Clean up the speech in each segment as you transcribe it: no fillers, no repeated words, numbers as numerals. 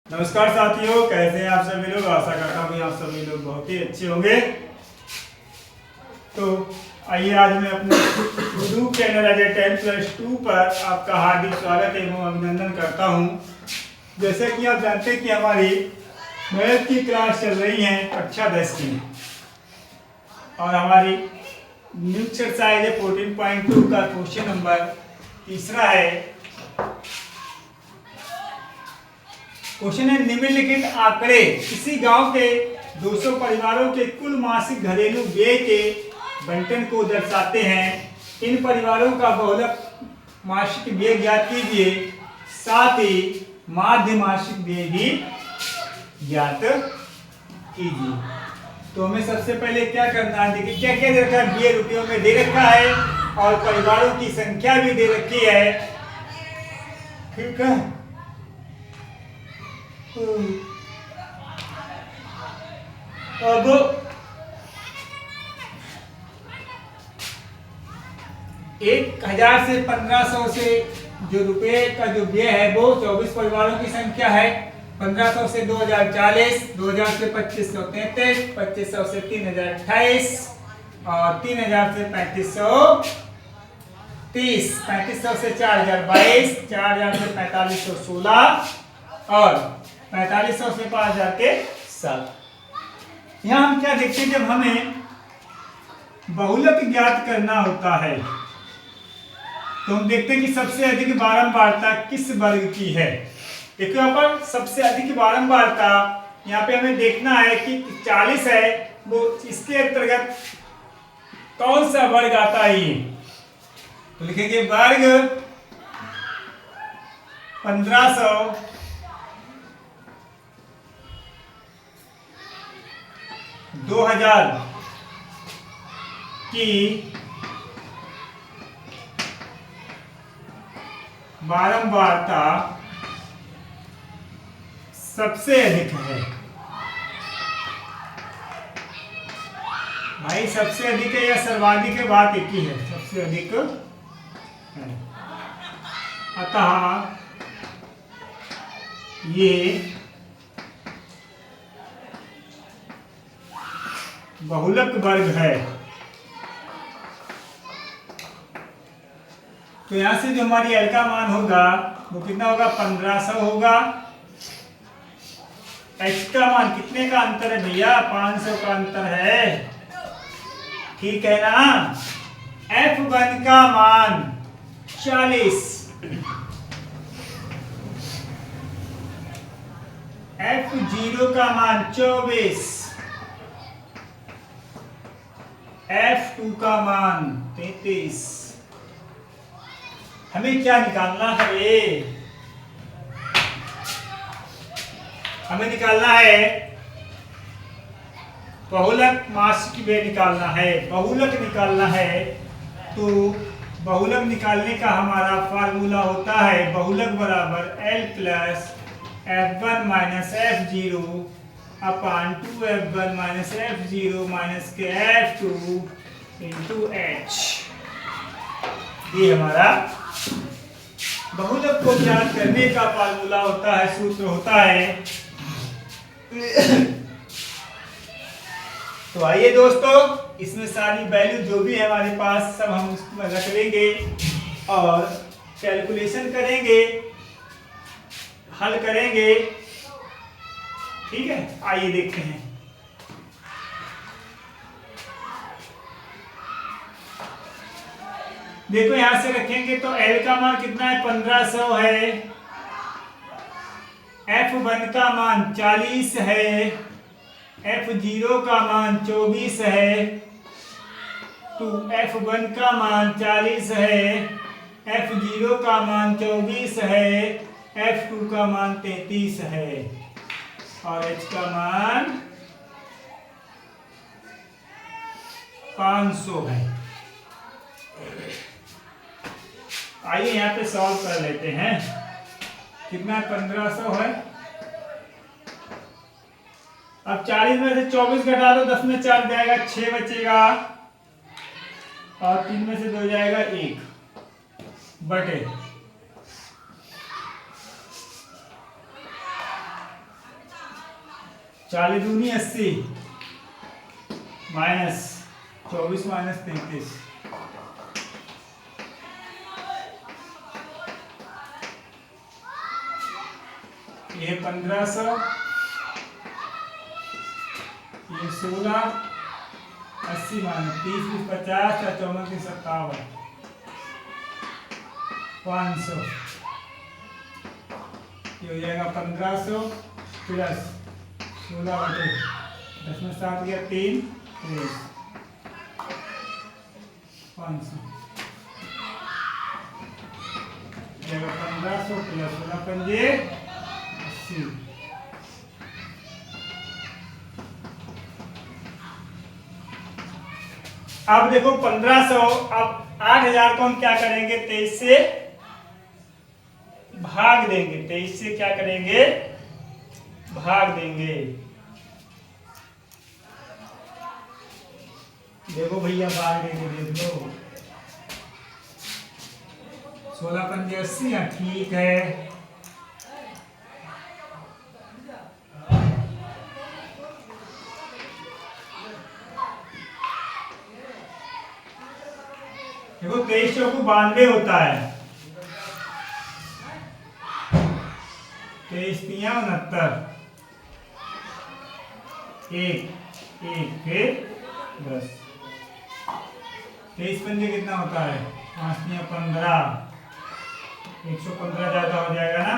नमस्कार साथियों, कैसे हैं आप सभी लोग। आशा करता हूँ आप सभी लोग बहुत ही अच्छे होंगे। तो आइए, आज मैं अपने यूट्यूब चैनल अजय 10+2 पर आपका हार्दिक स्वागत एवं अभिनंदन करता हूँ। जैसे कि आप जानते हैं कि हमारी मैथ की क्लास चल रही है कक्षा 10 की, और हमारी न्यू एक्सरसाइज है 14.2 का क्वेश्चन नंबर तीसरा है। क्वेश्चन है, निम्नलिखित आंकड़े किसी गांव के 200 परिवारों के कुल मासिक घरेलू व्यय के बंटन को दर्शाते हैं। इन परिवारों का बहुलक मासिक व्यय ज्ञात कीजिए, साथ ही माध्य मासिक व्यय भी ज्ञात कीजिए। तो हमें सबसे पहले क्या करना है, देखिए क्या क्या दे रखा है। व्यय रुपयों में दे रखा है और परिवारों की संख्या भी दे रखी है, ठीक है। अब 1000 से 1500 से जो रुपए का जो व्यय है वो 24 परिवारों की संख्या है। 1500 से 2040, 2000 से 2533, 2500 से 3028 और 3000 से 3530, 3500 से 4022, 4000 से 4516 और 4500 से 5000 के 7। यहाँ हम क्या देखते हैं, जब हमें बहुलक ज्ञात करना होता है तो हम देखते हैं कि सबसे अधिक बारंबारता किस वर्ग की है। देखो यहाँ पर सबसे अधिक बारंबारता यहाँ पे हमें देखना है कि 40 है, वो इसके अंतर्गत कौन सा वर्ग आता है ये। तो लिखेंगे वर्ग 1500 2000 की बारंबारता सबसे अधिक है। भाई सबसे अधिक है या सर्वाधिक है, बात एक ही है, सबसे अधिक है। अतः ये बहुलक वर्ग है। तो यहां से जो हमारी L का मान होगा वो कितना होगा, 1500 होगा। H का मान कितने का अंतर है भैया, 500 का अंतर है, ठीक है ना। F1 का मान 40, F0 का मान 24, F2 का मान 33। हमें क्या निकालना है, हमें निकालना है बहुलक मासिक व्यय निकालना है, बहुलक निकालना है। तो बहुलक निकालने का हमारा फार्मूला होता है बहुलक बराबर L plus F1 minus F0 अपान 2F1 माइनस F0 माइनस के F2 इंटू H। ये हमारा बहुलक को ज्ञात करने का फार्मूला होता है, सूत्र होता है। तो आइए दोस्तों, इसमें सारी वैल्यू जो भी है हमारे पास सब हम उसमें रख लेंगे और कैलकुलेशन करेंगे, हल करेंगे, ठीक है। आइए देखते हैं। देखो यहां से रखेंगे तो L का मान कितना है, 1500 है। F1 का मान 40 है, F0 का मान 24 है, तो F1 का मान 40 है, F0 का मान 24 है, F2 का मान 33 है और H का मान 500 है। आइए यहाँ पे सॉल्व कर लेते हैं। कितना 1500 है, अब 40 में से 24 घटा दो, 10 में 4 जाएगा, 6 बचेगा और 3 में से 2 जाएगा 1 बटे 40 दूनी 80 माइनस 24 माइनस 33, ये 1500, ये 16, 80 माइनस 30 50, 54 57, 500, ये हो जाएगा 1500 प्लस 16 बटे 10 में 7 गया 3 प्लस 500, 1500 प्लस 16 पंजे 80। अब देखो 1500, अब 8000 को हम क्या करेंगे 23 से भाग देंगे, 23 से क्या करेंगे भाग देंगे। देखो भैया भाग देंगे, देख लो 16 पंजे 80, ठीक है। देखो 23 चौको 92 होता है, 23 तिया 69, एक एक फिर 10, 23 पंजे कितना होता है 5 तिया 15, 115 ज्यादा हो जाएगा ना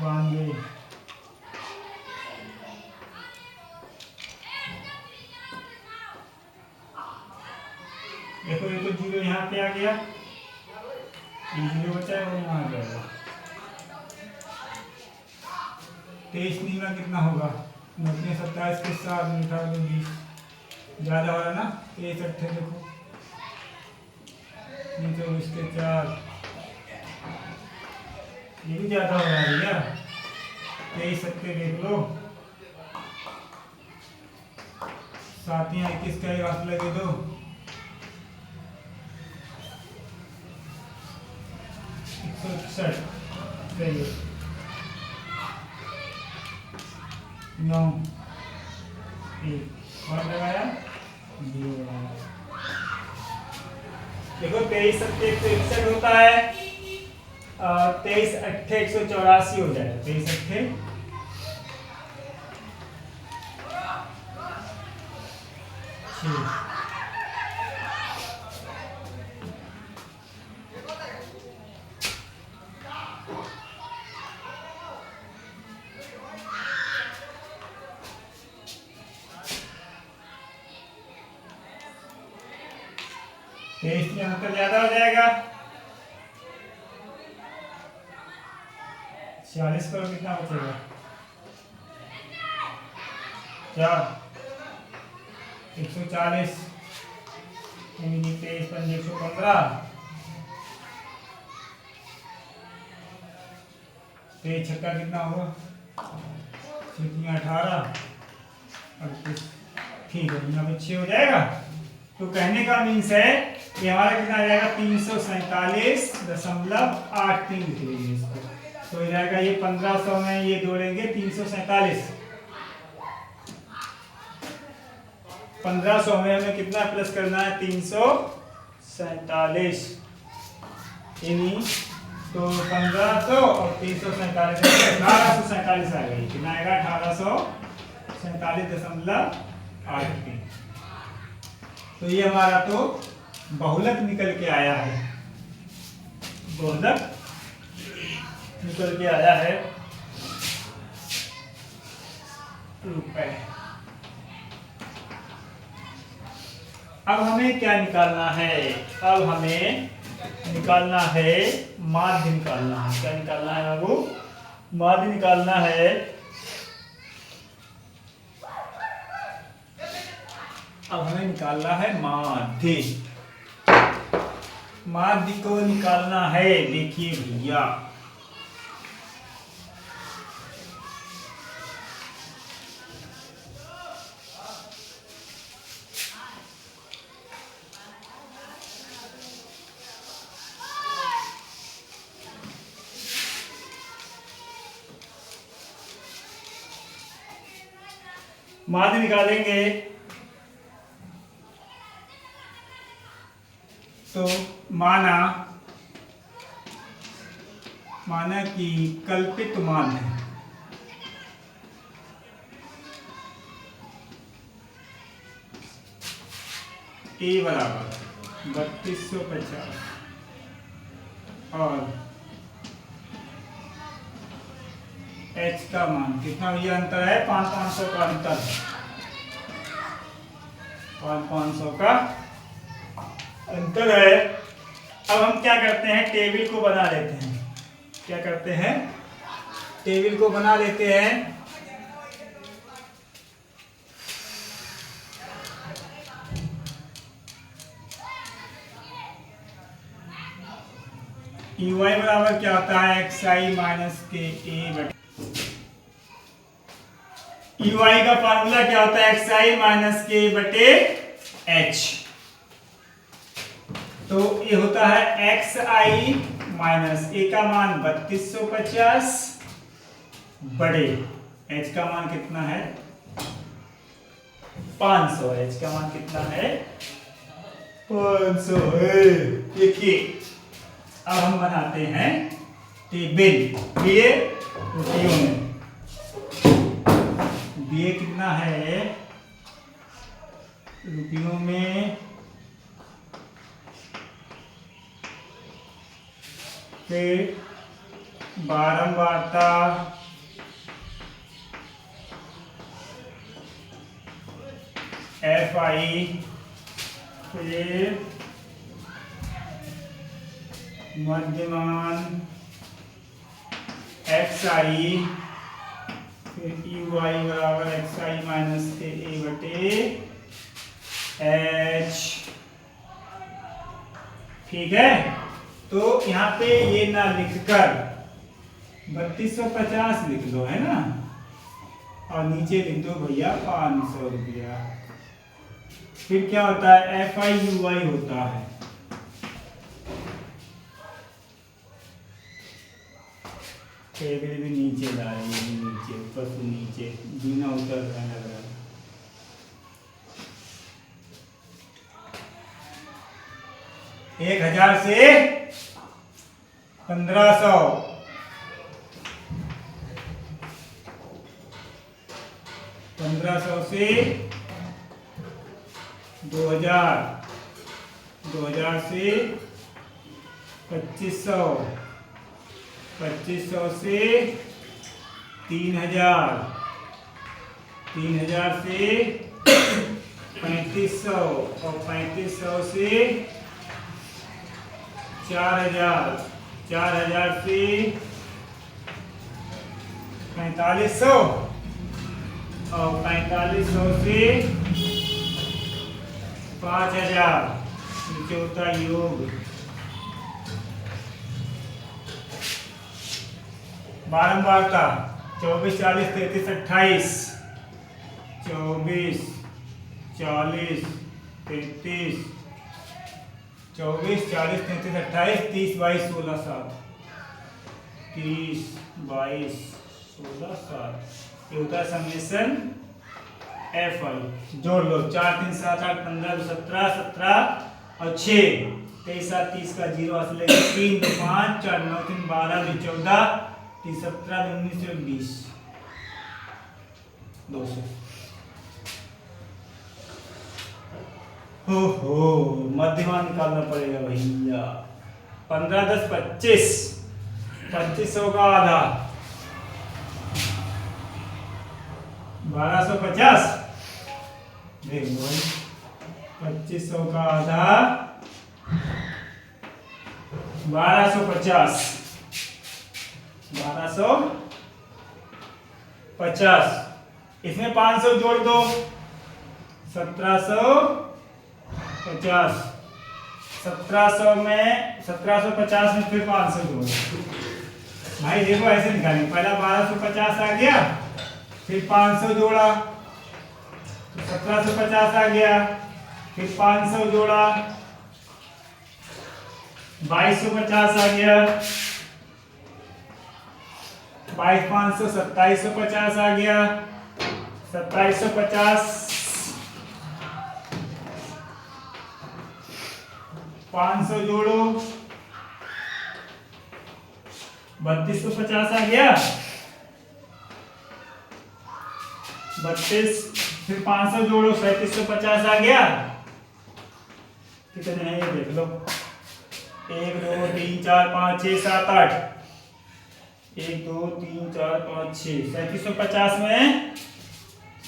92। देखो ये तो जीरो यहाँ पे आ गया, ये जीरो बचा है वो यहाँ आ जाएगा। 23 नीमा कितना होगा 27 के साथ मिठा 20 ज्यादा हो रहा ना 23 अट्ठे देखो नीचे 20 के 4, ये भी ज्यादा हो रहा है भैया 23 अट्ठे देख लो 7 या 21 का ही हाथ लगे दो 161 सही 9 1 और लगाया 0 लगाया। देखो 23 अट्ठे 161 होता है, 23 अट्ठे 184 हो जाएगा, 23 अट्ठे 6। तेईस में अंतर ज्यादा हो जाएगा 46 करो कितना बचेगा 4 140 23 पंजे 115 तेईस छक्का कितना होगा 18 38, ठीक है यहाँ पे 6 हो जाएगा। तो कहने का मीन्स है कि हमारा कितना आ जाएगा 347.83 लिख लीजिए इसको, तो हो जाएगा ये 1500 में ये जोड़ेंगे 347, 1500 में हमें कितना प्लस करना है 347 यानी तो 1500 और 347 1847 आ गई, कितना आएगा 1847.83। तो ये हमारा तो बहुलक निकल के आया है, बहुलक निकल के आया है रुपए। अब हमें क्या निकालना है, अब हमें निकालना है माध्य निकालना है। क्या निकालना है बाबू, माध्य निकालना है। अब हमें निकालना है माध्य, माध्य को निकालना है। देखिए भैया माध्य निकालेंगे तो माना कि कल्पित माध्य ए बराबर 3250 और एच का मान कितना भैया अंतर है 500 का अंतर 500 का अंतर है। अब हम क्या करते हैं टेबल को बना लेते हैं। क्या करते हैं टेबल को बना लेते हैं। ई वाई बराबर क्या होता है एक्स आई माइनस के ए बटे ई वाई का फार्मूला क्या होता है एक्स आई माइनस के बटे एच। तो ये होता है एक्स आई माइनस ए का मान 3250 बड़े एच का मान कितना है 500। एच का मान कितना है 500 है। देखिए अब हम बनाते हैं टेबल बीए रुपयों में। बीए कितना है रुपयों में फिर बारंबारता एफ आई फिर मध्यमान एक्स आई फिर यू आई बराबर एक्स आई माइनस के ए बटे एच। ठीक है तो यहाँ पे ये ना लिखकर 3250 लिख लो है ना और नीचे लिख दो भैया 500 रुपया। फिर क्या होता है एफ आई यू आई होता है टेबल भी नीचे लाएंगे नीचे ऊपर से नीचे बिना उतर रहने लग रहा 1000 से 1500 1500 से 2000 2000 से 2500 2500 से 3000 3000 से 3500 और 3500 से 4000 4000 से 4500 और 4500 से 5000 नीचे होता योग। बारंबारता 24 40 33 28 24 40 33 24 40 33 28 30 22 16 7 30 22 16 7 ये होता है समेशन एफ आई। जोड़ लो 4 3 7 8 15 17 17 और 6 23 7 30 का जीरो हासिल 3 2 5 4 9 3 12 2 14 3 17 19 20 200। हो मध्यमान निकालना पड़ेगा भैया 15 10 25 2500 का आधा 1250 देख लो 2500 का आधा 1250 1250 इसमें 500 जोड़ दो 1750 1700 में 1750 में फिर 500 जोड़ भाई देखो ऐसे निकालेंगे। पहला 1250 आ गया फिर 500 जोड़ा तो 1750 आ गया फिर 500 जोड़ा 2250 आ गया 22 500 2750 आ गया 2750 500 जोड़ो 3250 आ गया 32 फिर 500 जोड़ो 3750 आ गया कितने हैं ये देख लो 1 2 3 4 5 6 7 8 1 2 3 4 5 6 3750 में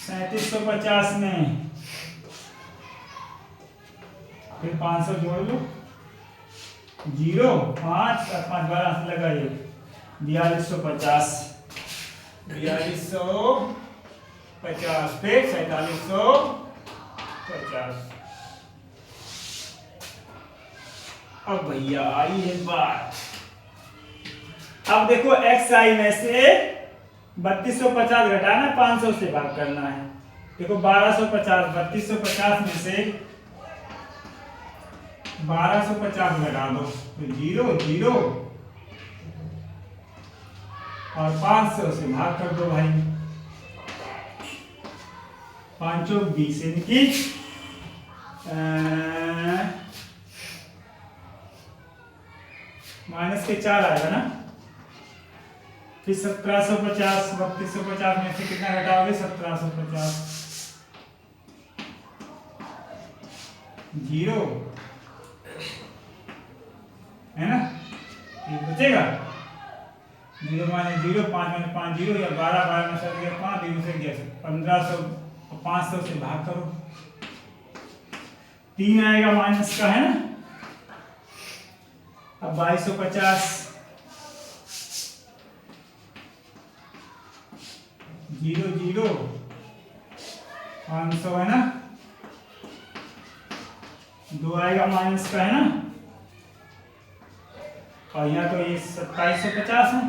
3750 में फिर 500 जोड़ लो 0 5 और 5 12 से लगाइए 4250 फिर 4750 अब भैया आई है बात अब देखो xi में से 3250 घटाना 500 से भाग करना है देखो 1250 3250 में से 1250 घटा दो तो 0 0 और 500 से भाग कर दो भाई 5 20 इनकी माइनस के 4 आएगा ना फिर 1750 3250 में से कितना घटाओगे 1750 0 है ना ये बचेगा 0 माइनस 0 5 माइनस 5 0 या 12 12 में से 5 0 से 1500 और 500 से भाग करो 3 आएगा माइनस का है ना अब 2250 0 0 500 है ना 2 आएगा माइनस का है ना और यहाँ तो ये 2750 है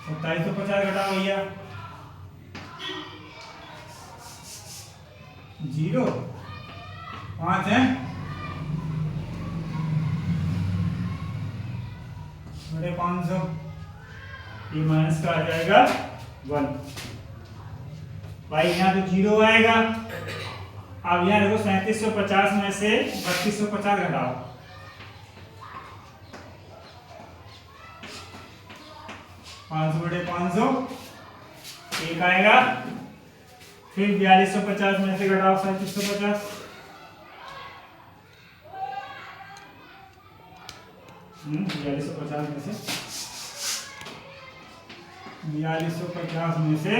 2750 घटाओ भैया 0 5 है बड़े 500 ये माइनस का आ जाएगा 1 भाई यहाँ तो 0 आएगा अब यहाँ देखो 3750 में से 3250 घटाओ 500 बटे 500 1 आएगा फिर 4250 में से घटाओ 3750 4250 में से 4250 में से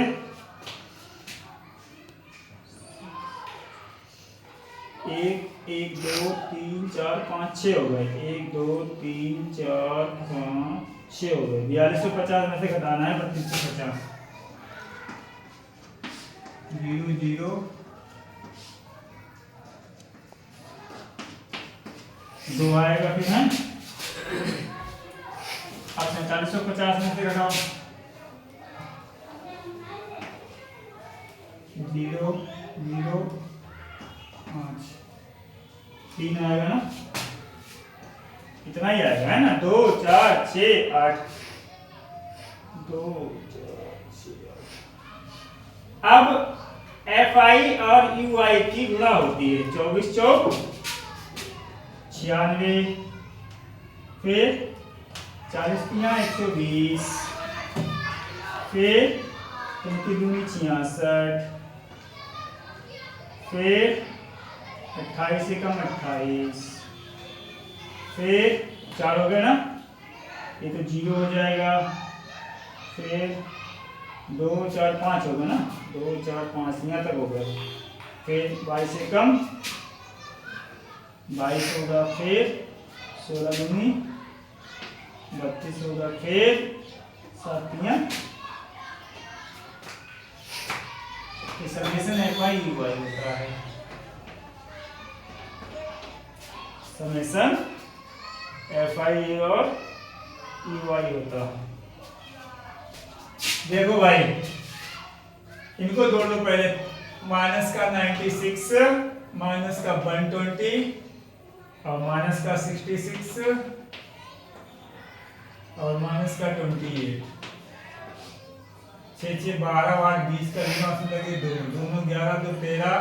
1 1 2 3 4 5 6 हो गए 1 2 3 4 5 6 हो गए 4250 में से घटाना है 3250 0 0 2 आएगा फिर है अब 4750 में से घटाओ 0 0 5 3 आएगा ना इतना ही आएगा है ना 2 4 6 8 2 4 6 अब FI और UI की गुणा होती है 24 चौक 96 फिर 40 120 फिर 3 दूनी 66 फिर 28 से कम 28 फिर 4 हो गया ना ये तो 0 हो जाएगा फिर 2 4 5 होगा ना 2 4 5 यहाँ तक हो गया फिर 22 से कम 22 होगा फिर 16 दूनी 32 होगा फिर 7 समेशन FI UI होता है समेशन FI और UI होता है देखो भाई इनको जोड़ लो पहले माइनस का 96 माइनस का 120 और माइनस का 66 और माइनस का 28 6 6 12 8 20 का हासिल लगे 2 दोनों 11 2 13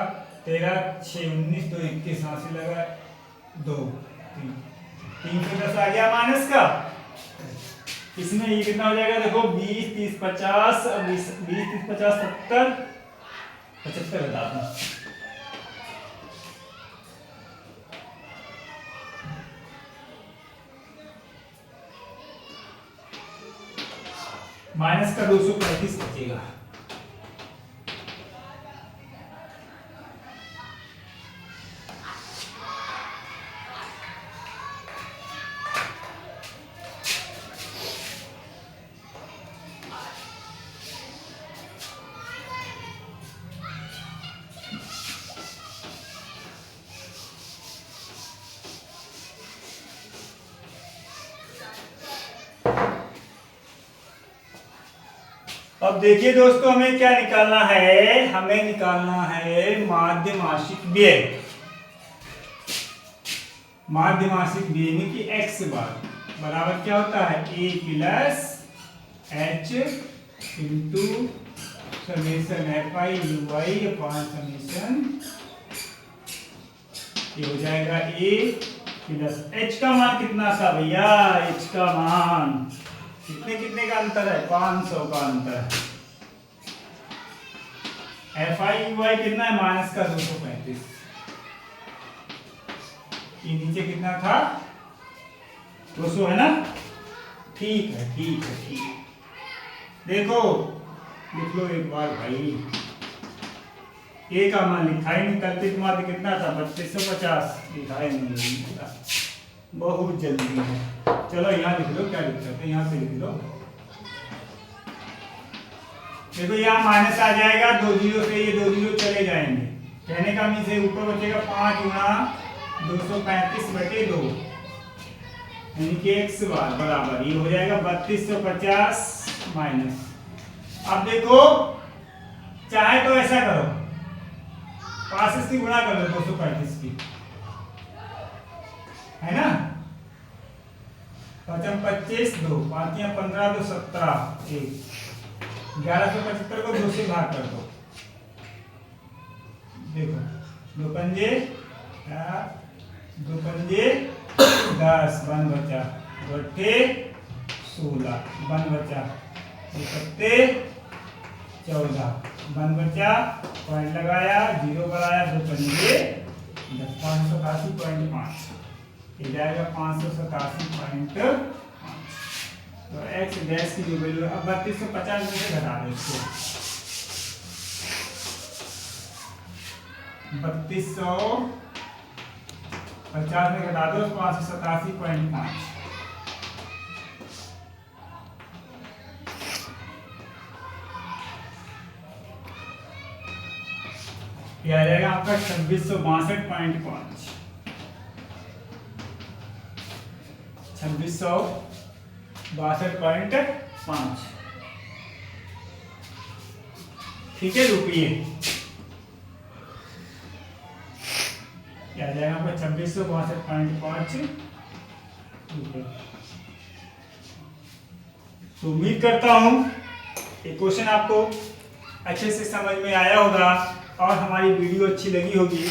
13 6 19 2 21 हासिल लगा 2 3 310 आ गया माइनस का। इसमें ये कितना हो जाएगा देखो 20 30 50 20 30 50 70 75 बता दूं। माइनस का 235 बचेगा। अब देखिए दोस्तों हमें क्या निकालना है, हमें निकालना है माध्यमासिक व्यय। माध्यमासिक व्यय में कि x बार बराबर क्या होता है a plus h into summation fi ui upon summation ये हो जाएगा a प्लस h का मान कितना था भैया, h का मान कितने कितने का अंतर है 500 का अंतर है। fi ui कितना है माइनस का 235। ये नीचे कितना था 200 है ना, ठीक है ठीक है ठीक है। देखो लिख लो एक बार भाई, a का मान लिखा ही नहीं, कल्पित माध्य कितना था 3250 लिखा ही नहीं, बहुत जल्दी है। चलो यहाँ लिख लो, क्या दिक्कत है यहाँ से लिख लो। देखो यहाँ माइनस आ जाएगा, 2 जीरो से ये 2 जीरो चले जाएंगे, कहने का मीन से ऊपर बचेगा 5 गुणा 235/2 यानी कि x बार बराबर ये हो जाएगा 3250 माइनस। अब देखो चाहे तो ऐसा करो 5 से गुणा कर लो 235 की, है ना, 5 25 2 5 15 2 17 1 1175 को 2 से भाग कर दो। देखो 2 पंजे 2 पंजे 10 बन बचा, 2 अट्ठे 16 बन बचा, 2 सत्ते 14 बन बचा, पॉइंट लगाया, जीरो बनाया, 2 पंजे 10 587.5 ये जाएगा 587.5। तो x डैश की जो वैल्यू अब 3250 में से घटा दो इसको, 3250 में घटा दो 587.5। ये आ जाएगा आपका 2662.5 2662.5 ठीक है रुपये। क्या आ जाएगा आपका 2662.5 रुपये। तो उम्मीद करता हूं ये क्वेश्चन आपको अच्छे से समझ में आया होगा और हमारी वीडियो अच्छी लगी होगी।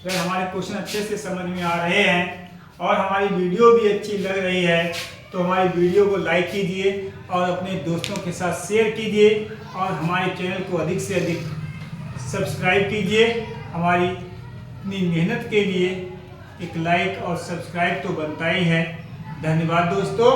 अगर हमारे क्वेश्चन अच्छे से समझ में आ रहे हैं और हमारी वीडियो भी अच्छी लग रही है तो हमारी वीडियो को लाइक कीजिए और अपने दोस्तों के साथ शेयर कीजिए और हमारे चैनल को अधिक से अधिक सब्सक्राइब कीजिए। हमारी इतनी मेहनत के लिए एक लाइक और सब्सक्राइब तो बनता ही है। धन्यवाद दोस्तों।